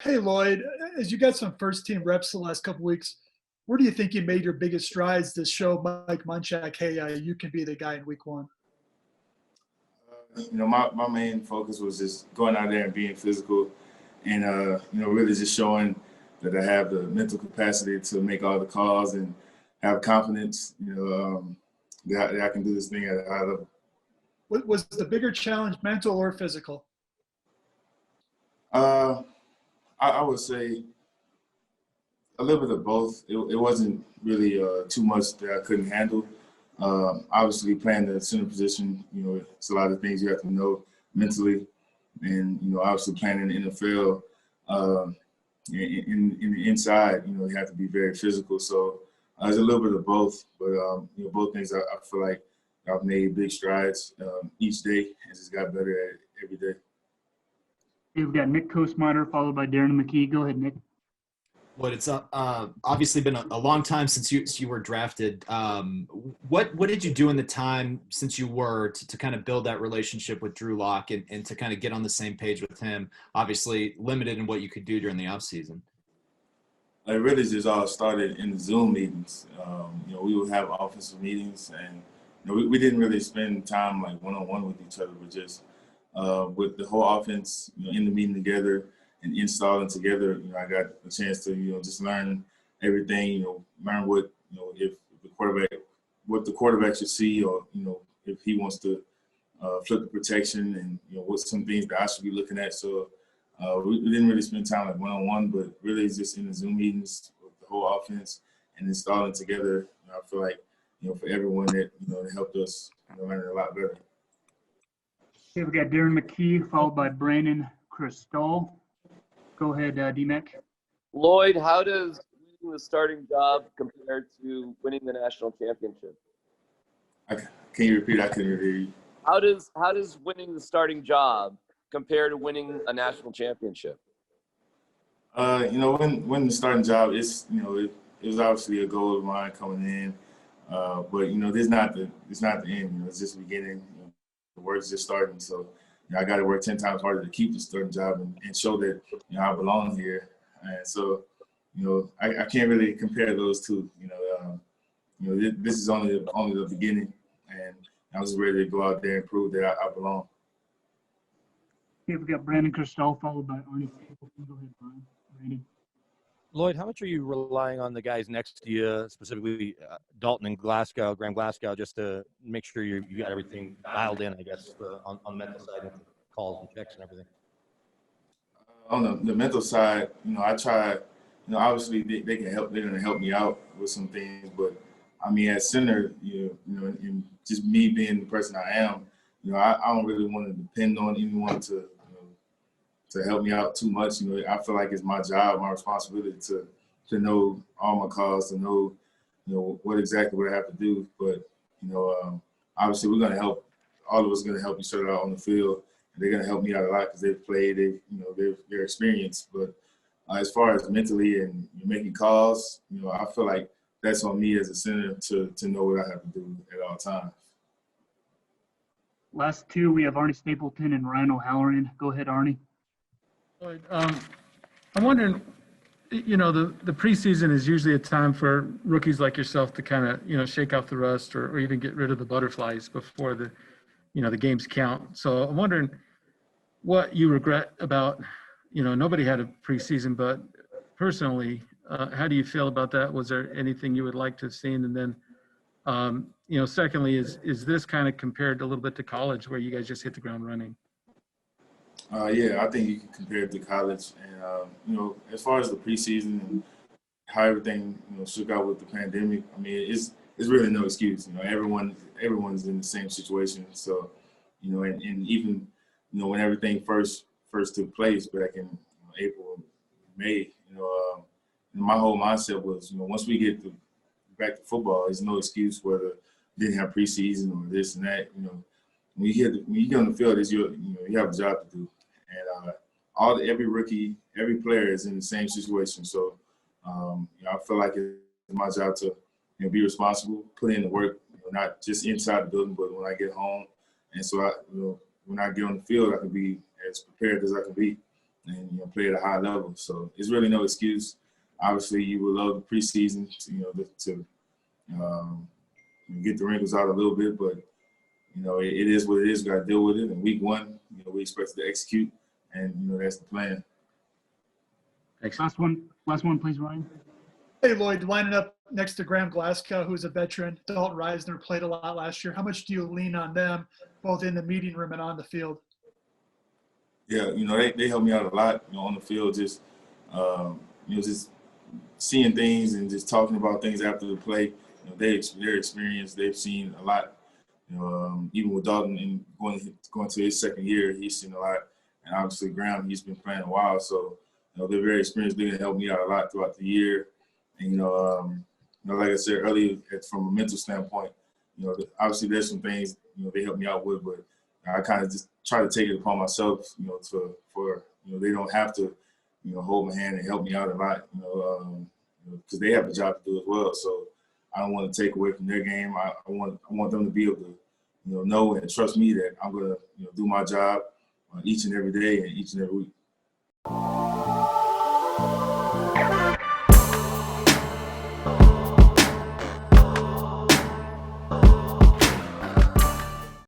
Hey Lloyd, as you got some first team reps the last couple weeks, where do you think you made your biggest strides to show Mike Munchak, hey, you can be the guy in week one? My main focus was just going out there and being physical and, really just showing that I have the mental capacity to make all the calls and have confidence, that I can do this thing at a high level. Was the bigger challenge mental or physical? I would say a little bit of both. It wasn't really too much that I couldn't handle. Obviously, playing the center position, it's a lot of things you have to know mentally, and obviously playing in the NFL, in the inside, you have to be very physical. So there's a little bit of both, but both things I feel like I've made big strides each day and just got better at it every day. We've got Nick Kosmider followed by Darren McKee. Go ahead, Nick. What it's obviously been a long time since you were drafted. What did you do in the time since you were to kind of build that relationship with Drew Lock and to kind of get on the same page with him? Obviously limited in what you could do during the offseason. It really just all started in the Zoom meetings. We would have offensive meetings, and we didn't really spend time like one-on-one with each other, but just with the whole offense, in the meeting together and installing together. I got a chance to, just learn everything, learn what, if what the quarterback should see, or, if he wants to flip the protection and, what some things that I should be looking at. So we didn't really spend time like one-on-one, but really just in the Zoom meetings with the whole offense and installing together. I feel like, for everyone that, that helped us learn a lot better. Okay, we got Darren McKee followed by Brandon Cristol. Go ahead, D-Mac. Lloyd, how does winning the starting job compare to winning the national championship? Can you repeat? I couldn't hear you. How does winning the starting job compare to winning a national championship? When the starting job is, it was obviously a goal of mine coming in, but it's not the end. It's just the beginning. The work's just starting, so I got to work 10 times harder to keep the starting job and show that I belong here. And so, I can't really compare those two. This is only the beginning, and I was ready to go out there and prove that I belong. Okay, we got Brandon Cristol followed by Arnie. Go ahead, Brandon. Lloyd, how much are you relying on the guys next to you, specifically Dalton and Graham Glasgow, just to make sure you got everything dialed in, I guess, on the mental side and calls and checks and everything? On the mental side, I try, obviously they can help. They're going to help me out with some things, but I mean, at center, and just me being the person I am, I don't really want to depend on anyone to help me out too much. I feel like it's my job, my responsibility to know all my calls, to know, what exactly what I have to do. But, obviously we're going to help, all of us going to help each other out on the field. And they're going to help me out a lot because they've played, they're experienced. But as far as mentally and making calls, I feel like that's on me as a center to know what I have to do at all times. Last two, we have Arnie Stapleton and Ryan O'Halloran. Go ahead, Arnie. I'm wondering, the preseason is usually a time for rookies like yourself to kind of, shake out the rust or even get rid of the butterflies before the games count. So I'm wondering what you regret about, nobody had a preseason, but personally, how do you feel about that? Was there anything you would like to have seen? And then, secondly, is this kind of compared a little bit to college where you guys just hit the ground running? Yeah, I think you can compare it to college. And, as far as the preseason and how everything, shook out with the pandemic, I mean, it's really no excuse. Everyone's in the same situation. So, and even, when everything first took place back in April, May, my whole mindset was, once we get back to football, there's no excuse whether we didn't have preseason or this and that. When you get on the field, you have a job to do. And every rookie, every player is in the same situation. So, I feel like it's my job to be responsible, put in the work, not just inside the building, but when I get home. And so, when I get on the field, I can be as prepared as I can be. and play at a high level. So it's really no excuse. Obviously, you would love the preseason, to get the wrinkles out a little bit, but it is what it is. Got to deal with it. And week one, we expect to execute, and that's the plan. Thanks. Last one, please, Ryan. Hey, Lloyd, lining up next to Graham Glasgow, who's a veteran. Dalton Reisner played a lot last year. How much do you lean on them, both in the meeting room and on the field? Yeah, they help me out a lot, on the field, just seeing things and just talking about things after the play. Their experience, they've seen a lot. Even with Dalton and going to his second year, he's seen a lot. And obviously Graham, he's been playing a while, so they're very experienced. They're gonna help me out a lot throughout the year. And like I said earlier, from a mental standpoint, obviously there's some things they help me out with, but I kind of just try to take it upon myself, for they don't have to, hold my hand and help me out a lot, because they have a job to do as well. So I don't want to take away from their game. I want them to be able to, know and trust me that I'm gonna, do my job each and every day and each and every week.